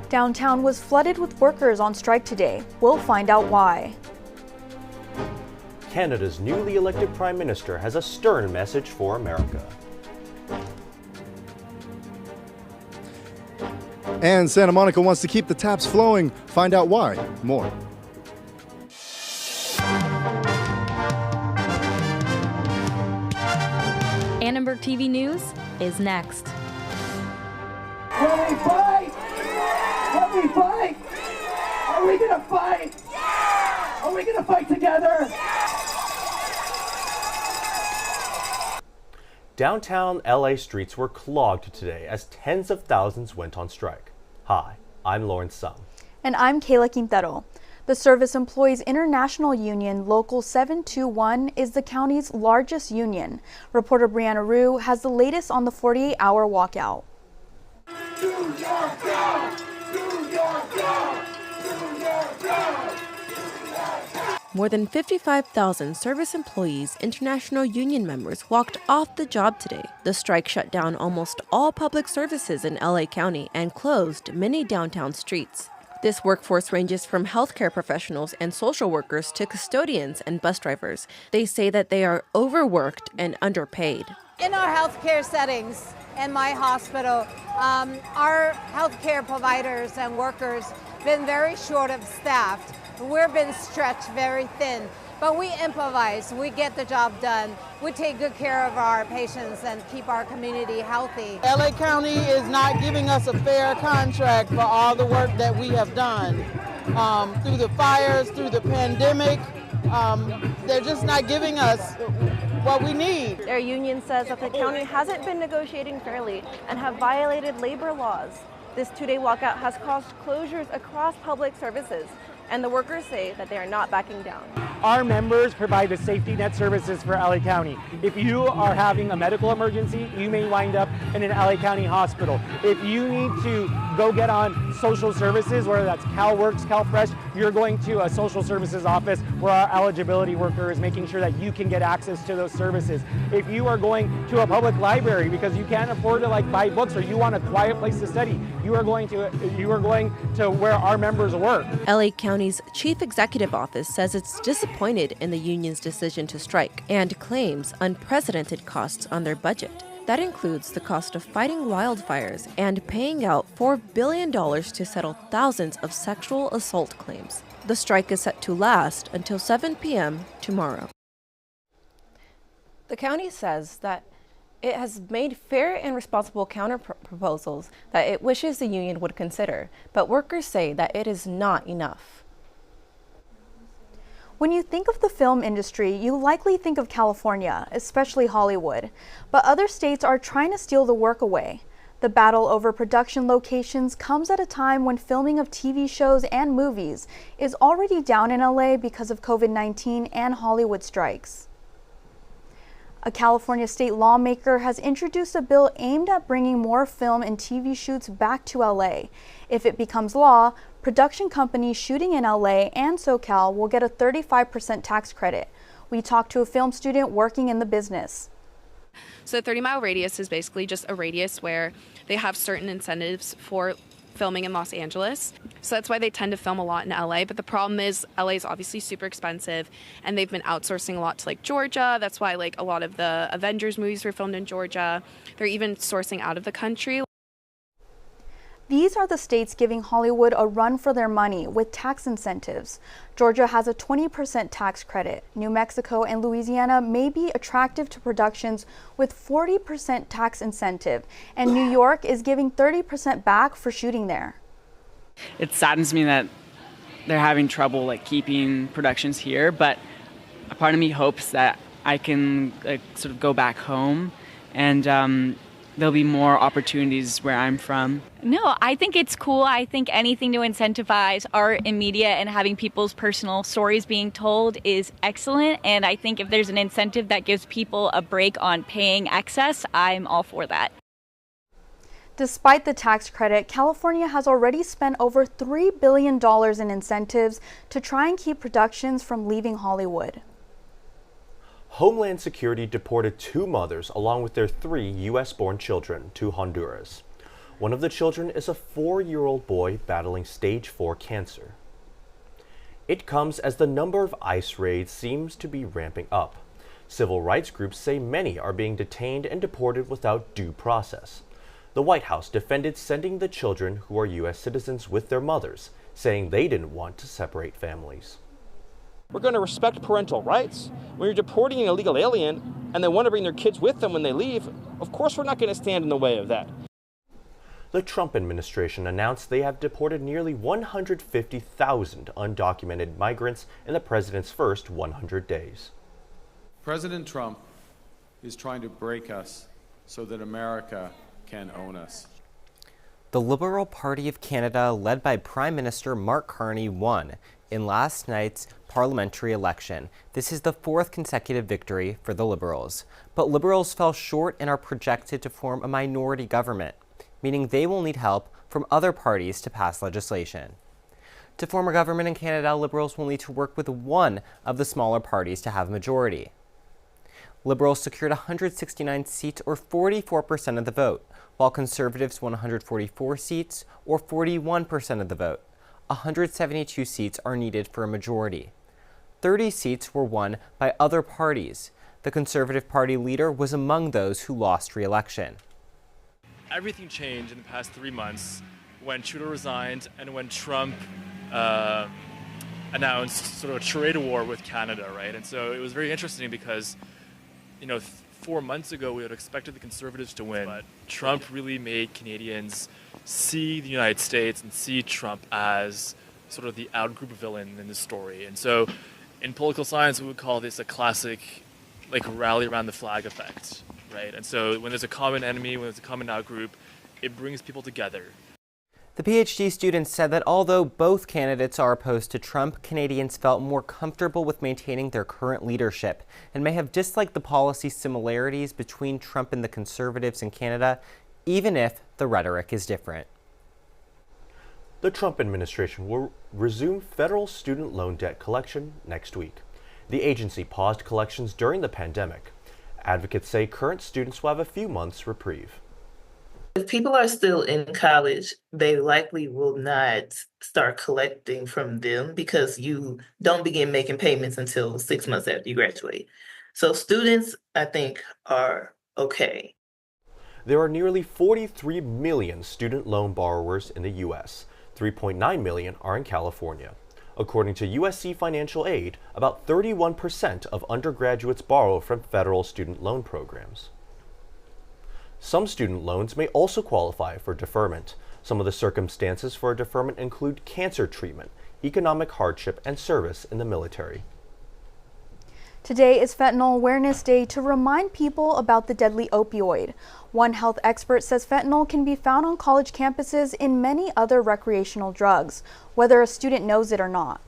Downtown was flooded with workers on strike today. We'll find out why. Canada's newly elected Prime Minister has a stern message for America. And Santa Monica wants to keep the taps flowing. Find out why. More. Annenberg TV News is next. Can we fight? Can we fight? Are we gonna fight? Yeah! Are we gonna fight together? Downtown LA streets were clogged today as tens of thousands went on strike. Hi, I'm Lawrence Sung. And I'm Kayla Quintero. The Service Employees International Union Local 721 is the county's largest union. Reporter Brianna Rue has the latest on the 48-hour walkout. New York, go! New York, go! New York, go! More than 55,000 Service Employees International Union members walked off the job today. The strike shut down almost all public services in LA County and closed many downtown streets. This workforce ranges from healthcare professionals and social workers to custodians and bus drivers. They say that they are overworked and underpaid. In our healthcare settings in my hospital, our healthcare providers and workers been very short of staffed. We've been stretched very thin, but we improvise, we get the job done, we take good care of our patients and keep our community healthy. LA County is not giving us a fair contract for all the work that we have done. Through the fires, through the pandemic, they're just not giving us what we need. Their union says that the county hasn't been negotiating fairly and have violated labor laws. This two-day walkout has caused closures across public services, and the workers say that they are not backing down. Our members provide the safety net services for LA County. If you are having a medical emergency, you may wind up in an LA County hospital. If you need to go get on social services, whether that's CalWorks, CalFresh, you're going to a social services office where our eligibility worker is making sure that you can get access to those services. If you are going to a public library because you can't afford to buy books or you want a quiet place to study, you are going to where our members work. LA County's Chief Executive Office says it's disappointed in the union's decision to strike and claims unprecedented costs on their budget. That includes the cost of fighting wildfires and paying out $4 billion to settle thousands of sexual assault claims. The strike is set to last until 7 p.m. tomorrow. The county says that it has made fair and responsible counter proposals that it wishes the union would consider, but workers say that it is not enough. When you think of the film industry, you likely think of California, especially Hollywood. But other states are trying to steal the work away. The battle over production locations comes at a time when filming of TV shows and movies is already down in LA because of COVID-19 and Hollywood strikes. A California state lawmaker has introduced a bill aimed at bringing more film and TV shoots back to LA. If it becomes law, production companies shooting in LA and SoCal will get a 35% tax credit. We talked to a film student working in the business. So the 30-mile radius is basically just a radius where they have certain incentives for filming in Los Angeles. So that's why they tend to film a lot in LA. But the problem is LA is obviously super expensive and they've been outsourcing a lot to Georgia. That's why a lot of the Avengers movies were filmed in Georgia. They're even sourcing out of the country. These are the states giving Hollywood a run for their money with tax incentives. Georgia has a 20% tax credit. New Mexico and Louisiana may be attractive to productions with 40% tax incentive. And New York is giving 30% back for shooting there. It saddens me that they're having trouble keeping productions here, but a part of me hopes that I can sort of go back home and there'll be more opportunities where I'm from. No, I think it's cool. I think anything to incentivize art and media and having people's personal stories being told is excellent. And I think if there's an incentive that gives people a break on paying excess, I'm all for that. Despite the tax credit, California has already spent over $3 billion in incentives to try and keep productions from leaving Hollywood. Homeland Security deported 2 mothers along with their 3 U.S.-born children to Honduras. One of the children is a 4-year-old boy battling stage 4 cancer. It comes as the number of ICE raids seems to be ramping up. Civil rights groups say many are being detained and deported without due process. The White House defended sending the children who are U.S. citizens with their mothers, saying they didn't want to separate families. We're going to respect parental rights. When you're deporting an illegal alien and they want to bring their kids with them when they leave, of course we're not going to stand in the way of that. The Trump administration announced they have deported nearly 150,000 undocumented migrants in the president's first 100 days. President Trump is trying to break us so that America can own us. The Liberal Party of Canada, led by Prime Minister Mark Carney, won in last night's parliamentary election. This is the 4th consecutive victory for the Liberals. But Liberals fell short and are projected to form a minority government, meaning they will need help from other parties to pass legislation. To form a government in Canada, Liberals will need to work with one of the smaller parties to have a majority. Liberals secured 169 seats, or 44% of the vote, while Conservatives won 144 seats, or 41% of the vote. 172 seats are needed for a majority. 30 seats were won by other parties. The Conservative Party leader was among those who lost re-election. Everything changed in the past 3 months when Trudeau resigned and when Trump announced sort of a trade war with Canada, right? And so it was very interesting because, 4 months ago we had expected the Conservatives to win, but Trump really made Canadians see the United States and see Trump as sort of the out-group villain in this story. And so in political science we would call this a classic rally around the flag effect. Right? And so when there's a common enemy, when there's a common out-group, it brings people together. The PhD students said that although both candidates are opposed to Trump, Canadians felt more comfortable with maintaining their current leadership and may have disliked the policy similarities between Trump and the Conservatives in Canada, even if the rhetoric is different. The Trump administration will resume federal student loan debt collection next week. The agency paused collections during the pandemic. Advocates say current students will have a few months' reprieve. If people are still in college, they likely will not start collecting from them because you don't begin making payments until 6 months after you graduate. So students, I think, are okay. There are nearly 43 million student loan borrowers in the U.S. 3.9 million are in California. According to USC Financial Aid, about 31% of undergraduates borrow from federal student loan programs. Some student loans may also qualify for deferment. Some of the circumstances for a deferment include cancer treatment, economic hardship, and service in the military. Today is Fentanyl Awareness Day to remind people about the deadly opioid. One health expert says fentanyl can be found on college campuses in many other recreational drugs, whether a student knows it or not.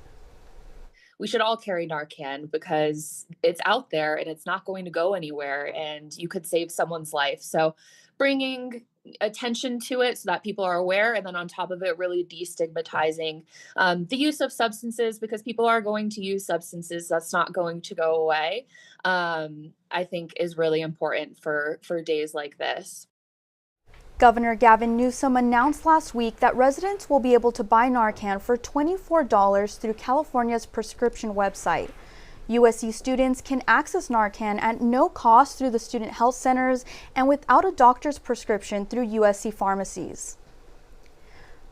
We should all carry Narcan because it's out there and it's not going to go anywhere and you could save someone's life. So bringing attention to it so that people are aware, and then on top of it, really destigmatizing the use of substances, because people are going to use substances. That's not going to go away. I think is really important for days like this. Governor Gavin Newsom announced last week that residents will be able to buy Narcan for $24 through California's prescription website. USC students can access Narcan at no cost through the student health centers and without a doctor's prescription through USC pharmacies.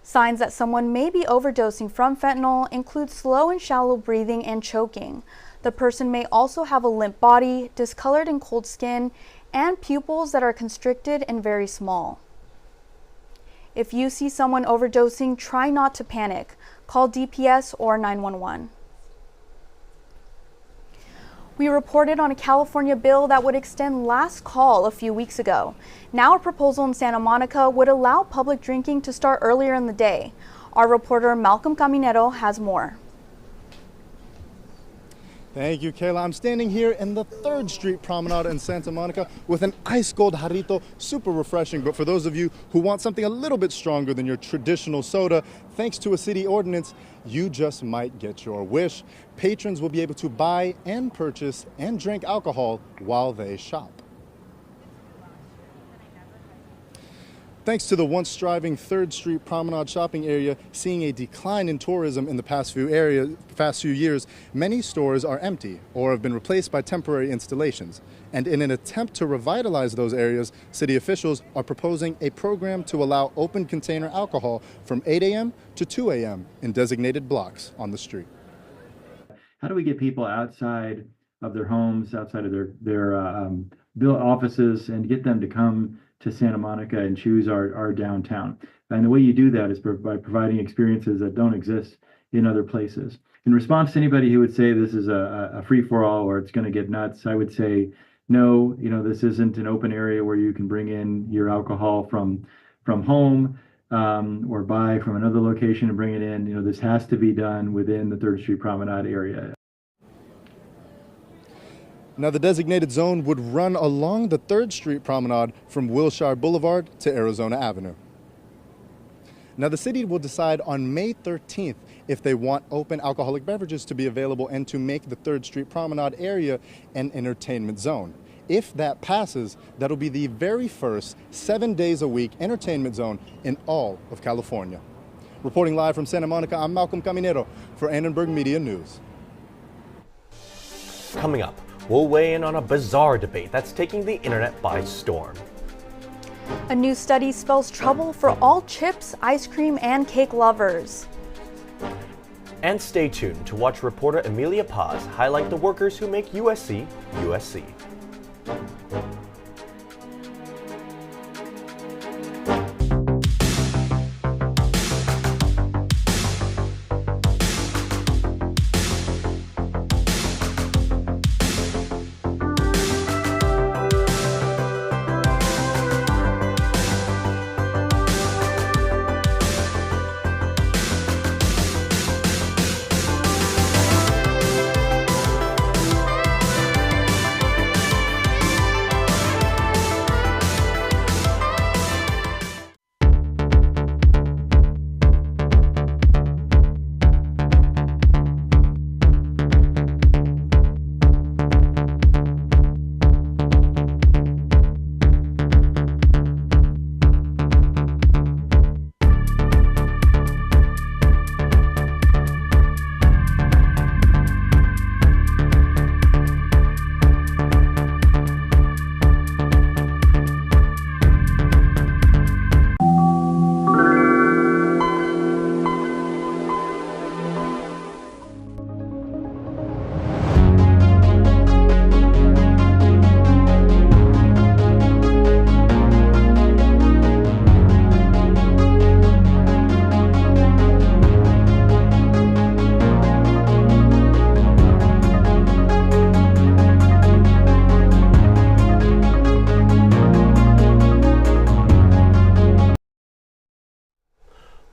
Signs that someone may be overdosing from fentanyl include slow and shallow breathing and choking. The person may also have a limp body, discolored and cold skin, and pupils that are constricted and very small. If you see someone overdosing, try not to panic. Call DPS or 911. We reported on a California bill that would extend last call a few weeks ago. Now a proposal in Santa Monica would allow public drinking to start earlier in the day. Our reporter Malcolm Caminero has more. Thank you, Kayla. I'm standing here in the 3rd Street Promenade in Santa Monica with an ice cold jarrito, super refreshing. But for those of you who want something a little bit stronger than your traditional soda, thanks to a city ordinance, you just might get your wish. Patrons will be able to buy and purchase and drink alcohol while they shop. thanks to the once thriving 3rd Street Promenade shopping area seeing a decline in tourism in the past few years, many stores are empty or have been replaced by temporary installations. And in an attempt to revitalize those areas, city officials are proposing a program to allow open container alcohol from 8 a.m. to 2 a.m. in designated blocks on the street. How do we get people outside of their homes, outside of their built offices, and get them to come to Santa Monica and choose our downtown? And the way you do that is by providing experiences that don't exist in other places. In response to anybody who would say this is a free-for-all or it's going to get nuts, I would say, no, this isn't an open area where you can bring in your alcohol from home or buy from another location and bring it in. This has to be done within the 3rd Street Promenade area. Now, the designated zone would run along the 3rd Street Promenade from Wilshire Boulevard to Arizona Avenue. Now, the city will decide on May 13th if they want open alcoholic beverages to be available and to make the 3rd Street Promenade area an entertainment zone. If that passes, that'll be the very first 7 days a week entertainment zone in all of California. Reporting live from Santa Monica, I'm Malcolm Caminero for Annenberg Media News. Coming up, we'll weigh in on a bizarre debate that's taking the internet by storm. A new study spells trouble for all chips, ice cream, and cake lovers. And stay tuned to watch reporter Emilia Paz highlight the workers who make USC, USC.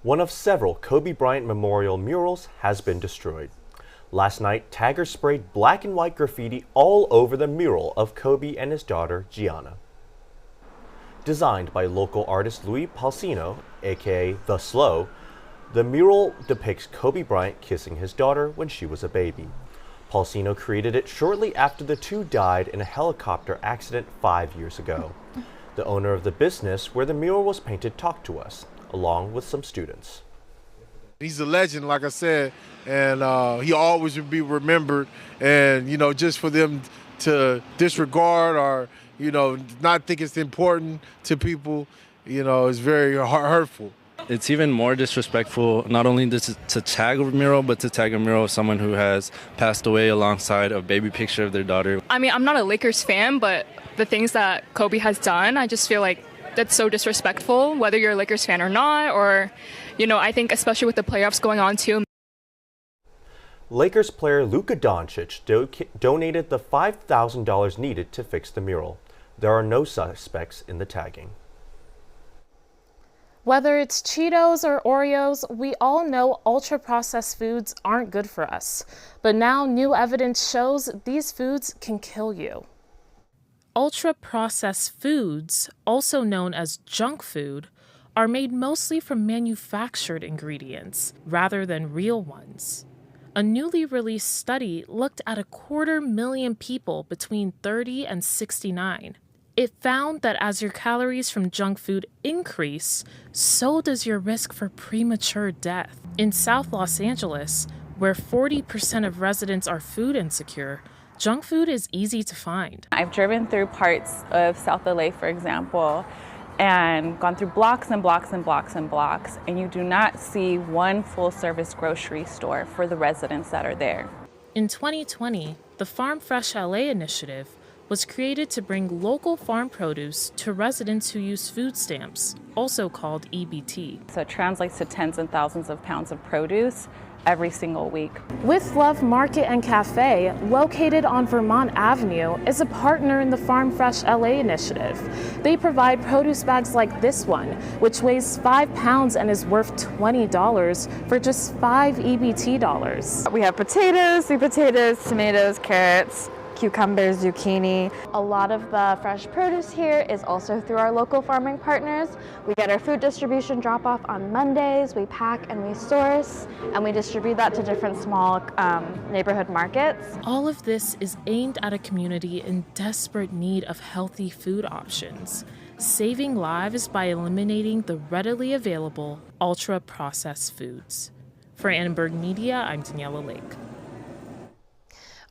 One of several Kobe Bryant memorial murals has been destroyed. Last night, taggers sprayed black and white graffiti all over the mural of Kobe and his daughter, Gianna. Designed by local artist Louis Palsino, aka The Slow, the mural depicts Kobe Bryant kissing his daughter when she was a baby. Palsino created it shortly after the two died in a helicopter accident 5 years ago. The owner of the business where the mural was painted talked to us, along with some students. He's a legend, like I said, and he always will be remembered. And, just for them to disregard or, not think it's important to people, is very hurtful. It's even more disrespectful, not only to tag a mural, but to tag a mural of someone who has passed away alongside a baby picture of their daughter. I mean, I'm not a Lakers fan, but the things that Kobe has done, I just feel like that's so disrespectful, whether you're a Lakers fan or not, or, I think especially with the playoffs going on too. Lakers player Luka Doncic donated the $5,000 needed to fix the mural. There are no suspects in the tagging. Whether it's Cheetos or Oreos, we all know ultra-processed foods aren't good for us. But now new evidence shows these foods can kill you. Ultra-processed foods, also known as junk food, are made mostly from manufactured ingredients rather than real ones. A newly released study looked at 250,000 people between 30 and 69. It found that as your calories from junk food increase, so does your risk for premature death. In South Los Angeles, where 40% of residents are food insecure, junk food is easy to find. I've driven through parts of South LA, for example, and gone through blocks and blocks and blocks and blocks, and you do not see one full-service grocery store for the residents that are there. In 2020, the Farm Fresh LA initiative was created to bring local farm produce to residents who use food stamps, also called EBT. So it translates to tens and thousands of pounds of produce every single week. With Love Market and Cafe, located on Vermont Avenue, is a partner in the Farm Fresh LA initiative. They provide produce bags like this one, which weighs 5 pounds and is worth $20 for just 5 EBT dollars. We have potatoes, sweet potatoes, tomatoes, carrots, cucumbers, zucchini. A lot of the fresh produce here is also through our local farming partners. We get our food distribution drop off on Mondays, we pack and we source, and we distribute that to different small neighborhood markets. All of this is aimed at a community in desperate need of healthy food options, saving lives by eliminating the readily available ultra-processed foods. For Annenberg Media, I'm Daniela Lake.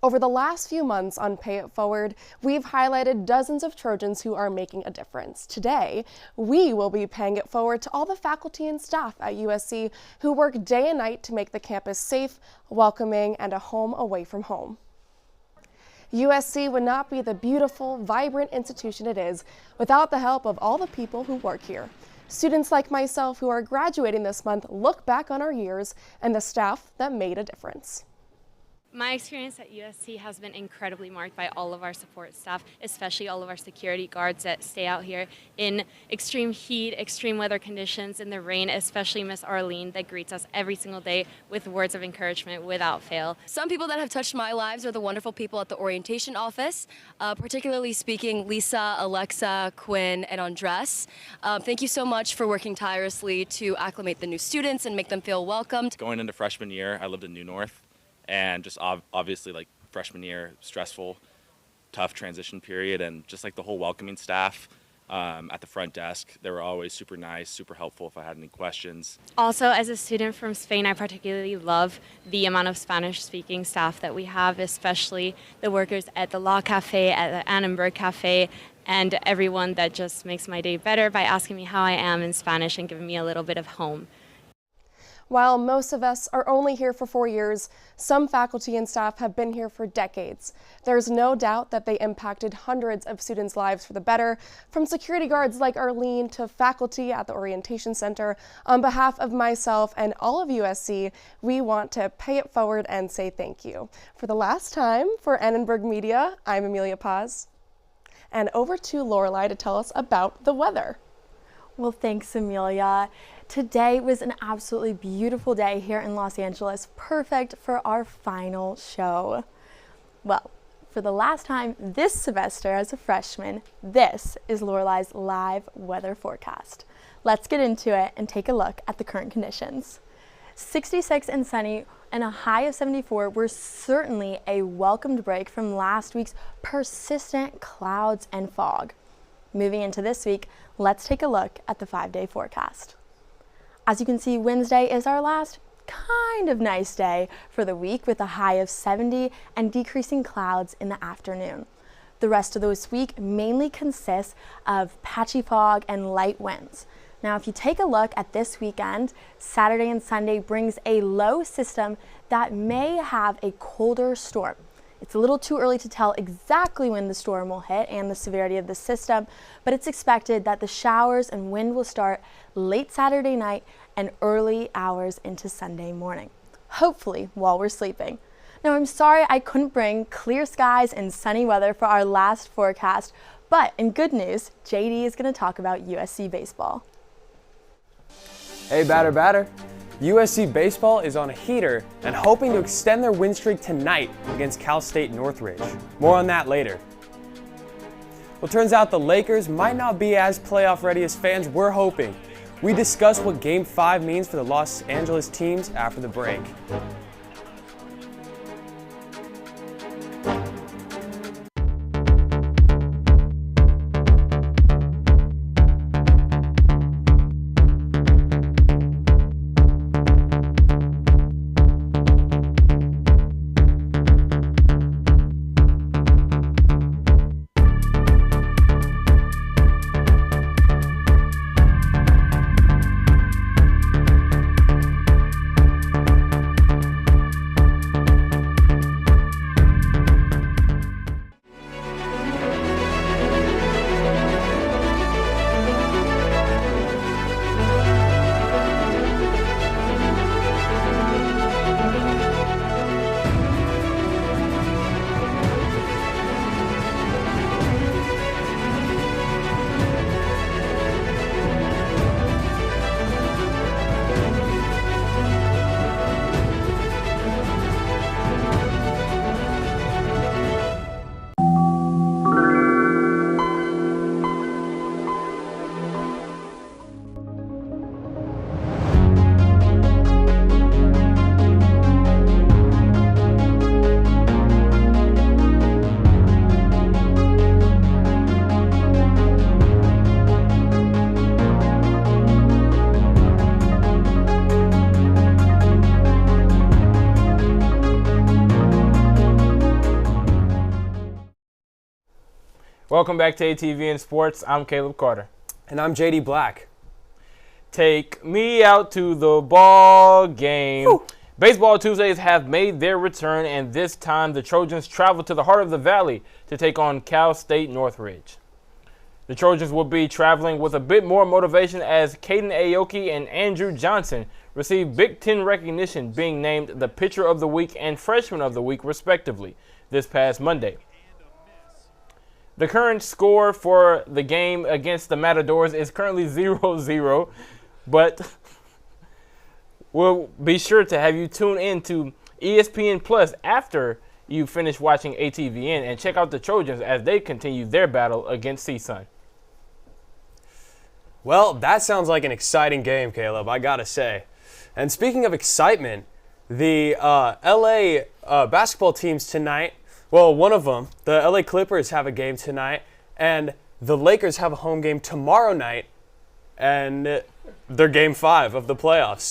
Over the last few months on Pay It Forward, we've highlighted dozens of Trojans who are making a difference. Today, we will be paying it forward to all the faculty and staff at USC who work day and night to make the campus safe, welcoming, and a home away from home. USC would not be the beautiful, vibrant institution it is without the help of all the people who work here. Students like myself who are graduating this month look back on our years and the staff that made a difference. My experience at USC has been incredibly marked by all of our support staff, especially all of our security guards that stay out here in extreme heat, extreme weather conditions, in the rain, especially Miss Arlene that greets us every single day with words of encouragement without fail. Some people that have touched my lives are the wonderful people at the orientation office, particularly speaking Lisa, Alexa, Quinn, and Andres. Thank you so much for working tirelessly to acclimate the new students and make them feel welcomed. Going into freshman year, I lived in New North. And just obviously, like, freshman year, stressful, tough transition period, and just like the whole welcoming staff at the front desk, they were always super nice, super helpful if I had any questions. Also, as a student from Spain, I particularly love the amount of Spanish-speaking staff that we have, especially the workers at the Law Cafe, at the Annenberg Cafe, and everyone that just makes my day better by asking me how I am in Spanish and giving me a little bit of home. While most of us are only here for 4 years, some faculty and staff have been here for decades. There's no doubt that they impacted hundreds of students' lives for the better, from security guards like Arlene to faculty at the Orientation Center. On behalf of myself and all of USC, we want to pay it forward and say thank you. For the last time, for Annenberg Media, I'm Amelia Paz. And over to Lorelei to tell us about the weather. Well, thanks, Amelia. Today was an absolutely beautiful day here in Los Angeles, perfect for our final show. Well, for the last time this semester as a freshman, this is Lorelei's live weather forecast. Let's get into it and take a look at the current conditions. 66 and sunny and a high of 74 were certainly a welcomed break from last week's persistent clouds and fog. Moving into this week, let's take a look at the 5-day forecast. As you can see, Wednesday is our last kind of nice day for the week with a high of 70 and decreasing clouds in the afternoon. The rest of this week mainly consists of patchy fog and light winds. Now, if you take a look at this weekend, Saturday and Sunday brings a low system that may have a colder storm. It's a little too early to tell exactly when the storm will hit and the severity of the system, but it's expected that the showers and wind will start late Saturday night and early hours into Sunday morning, hopefully while we're sleeping. Now, I'm sorry I couldn't bring clear skies and sunny weather for our last forecast, but in good news, JD is going to talk about USC baseball. Hey, batter. USC baseball is on a heater and hoping to extend their win streak tonight against Cal State Northridge. More on that later. Well, turns out the Lakers might not be as playoff ready as fans were hoping. We discuss what Game 5 means for the Los Angeles teams after the break. Welcome back to ATVN Sports. I'm Caleb Carter. And I'm JD Black. Take me out to the ball game. Woo. Baseball Tuesdays have made their return, and this time the Trojans travel to the heart of the Valley to take on Cal State Northridge. The Trojans will be traveling with a bit more motivation as Caden Aoki and Andrew Johnson receive Big Ten recognition, being named the Pitcher of the Week and Freshman of the Week, respectively, this past Monday. The current score for the game against the Matadors is currently 0-0, but we'll be sure to have you tune in to ESPN Plus after you finish watching ATVN and check out the Trojans as they continue their battle against CSUN. Well, that sounds like an exciting game, Caleb, I gotta say. And speaking of excitement, the LA basketball teams tonight, well, one of them, the LA Clippers, have a game tonight, and the Lakers have a home game tomorrow night, and they're Game 5 of the playoffs.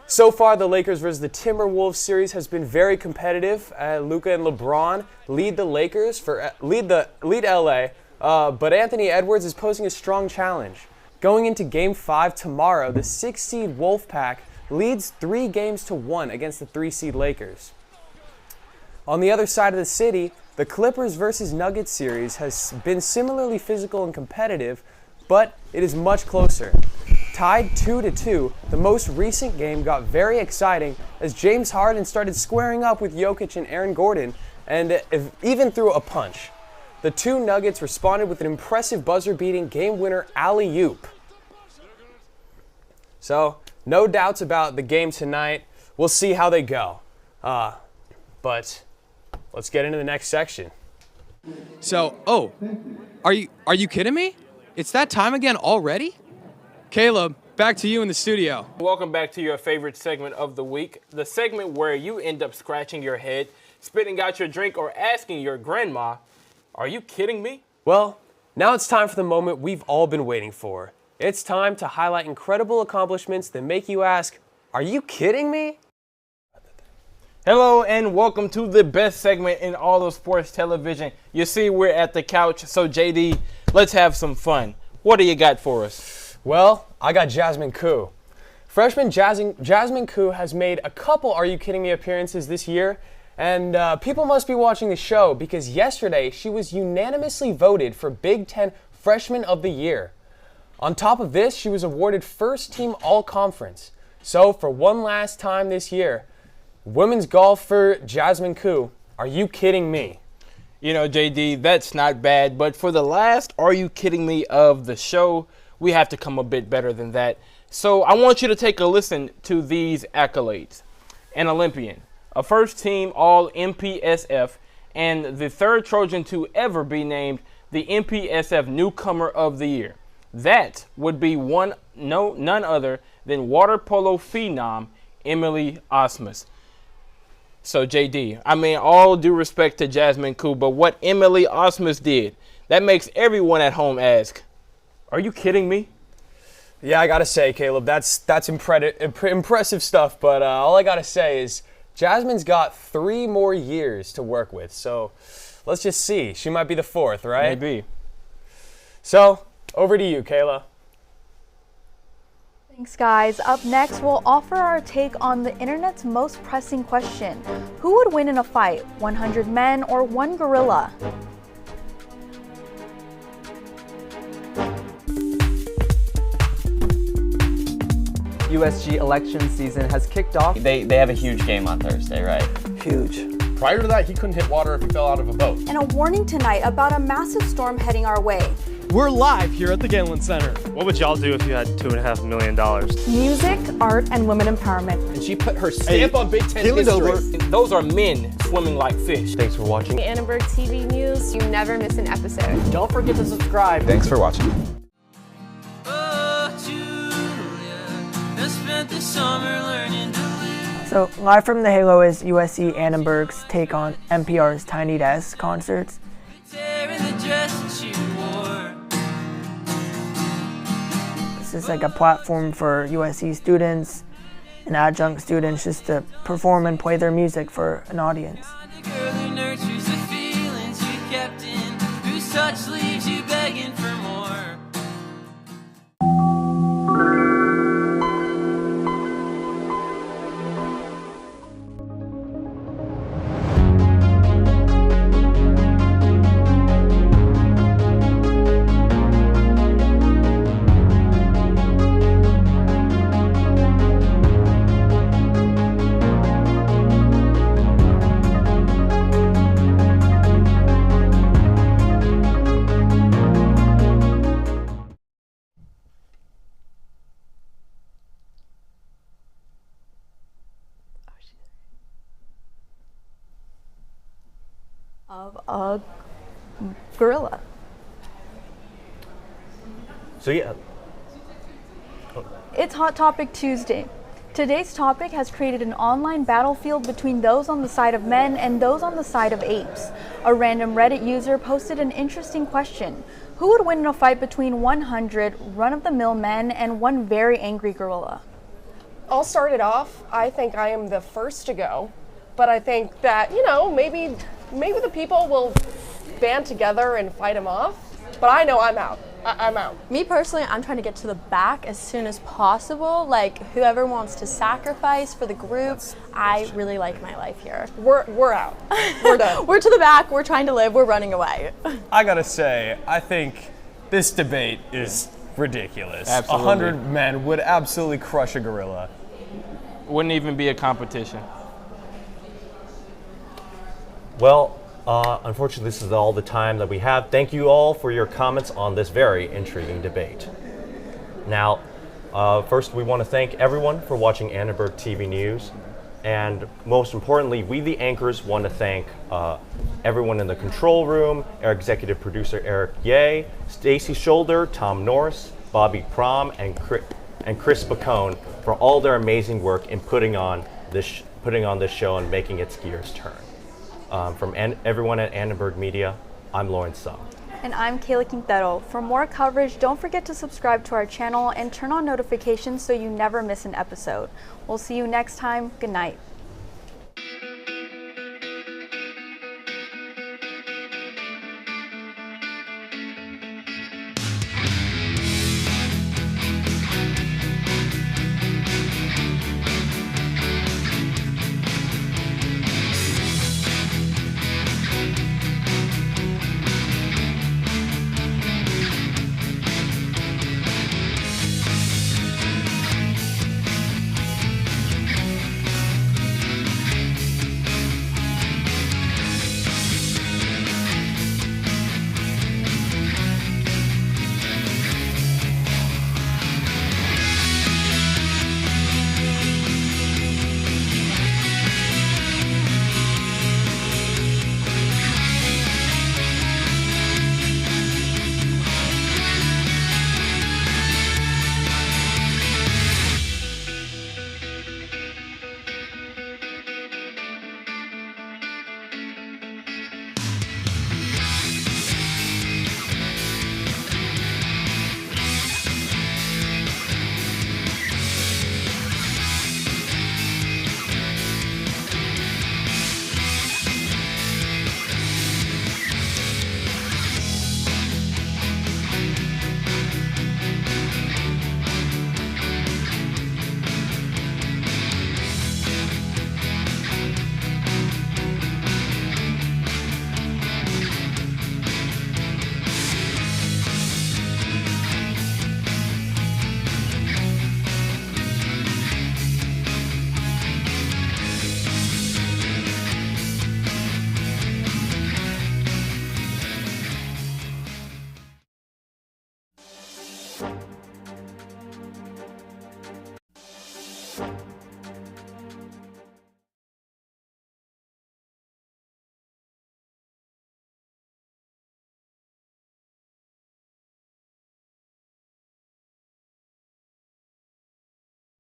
So far, the Lakers versus the Timberwolves series has been very competitive. Luka and LeBron lead the Lakers lead LA, but Anthony Edwards is posing a strong challenge. Going into Game 5 tomorrow, the 6-seed Wolfpack leads 3-1 against the 3-seed Lakers. On the other side of the city, the Clippers versus Nuggets series has been similarly physical and competitive, but it is much closer. Tied 2-2, the most recent game got very exciting as James Harden started squaring up with Jokic and Aaron Gordon, and even threw a punch. The two Nuggets responded with an impressive buzzer-beating game-winner alley-oop. So, no doubts about the game tonight. We'll see how they go. But let's get into the next section. So, are you kidding me? It's that time again already? Caleb, back to you in the studio. Welcome back to your favorite segment of the week, the segment where you end up scratching your head, spitting out your drink, or asking your grandma, "Are you kidding me?" Well, now it's time for the moment we've all been waiting for. It's time to highlight incredible accomplishments that make you ask, "Are you kidding me?" Hello and welcome to the best segment in all of sports television. You see, we're at the couch, so JD, let's have some fun. What do you got for us? Well, I got Jasmine Koo. Freshman Jasmine Koo has made a couple Are You Kidding Me appearances this year, and people must be watching the show because yesterday she was unanimously voted for Big Ten Freshman of the Year. On top of this, she was awarded First Team All-Conference. So for one last time this year, women's golf for Jasmine Koo. Are you kidding me? You know, JD, that's not bad, but for the last Are You Kidding Me of the show, we have to come a bit better than that. So I want you to take a listen to these accolades. An Olympian, a first-team All-MPSF, and the third Trojan to ever be named the MPSF Newcomer of the Year. That would be none other than water polo phenom Emily Osmus. So JD, I mean, all due respect to Jasmine Koo, but what Emily Osmus did, that makes everyone at home ask, "Are you kidding me?" Yeah, I gotta say, Caleb, that's impressive stuff, but all I gotta say is Jasmine's got 3 more years to work with, so let's just see. She might be the 4th, right? Maybe. So, over to you, Kayla. Thanks, guys. Up next, we'll offer our take on the internet's most pressing question. Who would win in a fight, 100 men or 1 gorilla? USG election season has kicked off. They have a huge game on Thursday, right? Huge. Prior to that, he couldn't hit water if he fell out of a boat. And a warning tonight about a massive storm heading our way. We're live here at the Galen Center. What would y'all do if you had $2.5 million? Music, art, and women empowerment. And she put her stamp on Big Ten history. Those are men swimming like fish. Thanks for watching. Annenberg TV News. You never miss an episode. Don't forget to subscribe. Thanks for watching. So, live from the Halo is USC Annenberg's take on NPR's Tiny Desk concerts. This is like a platform for USC students and adjunct students just to perform and play their music for an audience. His touch leaves you begging for more. Of a gorilla. So yeah. It's Hot Topic Tuesday. Today's topic has created an online battlefield between those on the side of men and those on the side of apes. A random Reddit user posted an interesting question. Who would win in a fight between 100 run-of-the-mill men and one very angry gorilla? I'll start it off. I think I am the first to go, but I think that, maybe the people will band together and fight him off, but I know I'm out. I'm out. Me personally, I'm trying to get to the back as soon as possible. Like, whoever wants to sacrifice for the group, I really like my life here. We're out. We're done. We're to the back, we're trying to live, we're running away. I gotta say, I think this debate is ridiculous. Absolutely. 100 men would absolutely crush a gorilla. Wouldn't even be a competition. Well, unfortunately, this is all the time that we have. Thank you all for your comments on this very intriguing debate. Now, first we want to thank everyone for watching Annenberg TV News. And most importantly, we the anchors want to thank everyone in the control room, our executive producer Eric Ye, Stacy Shoulder, Tom Norris, Bobby Prom, and Chris Bacone for all their amazing work in putting on this show and making its gears turn. From everyone at Annenberg Media, I'm Lawrence Sung. And I'm Kayla Quintero. For more coverage, don't forget to subscribe to our channel and turn on notifications so you never miss an episode. We'll see you next time. Good night.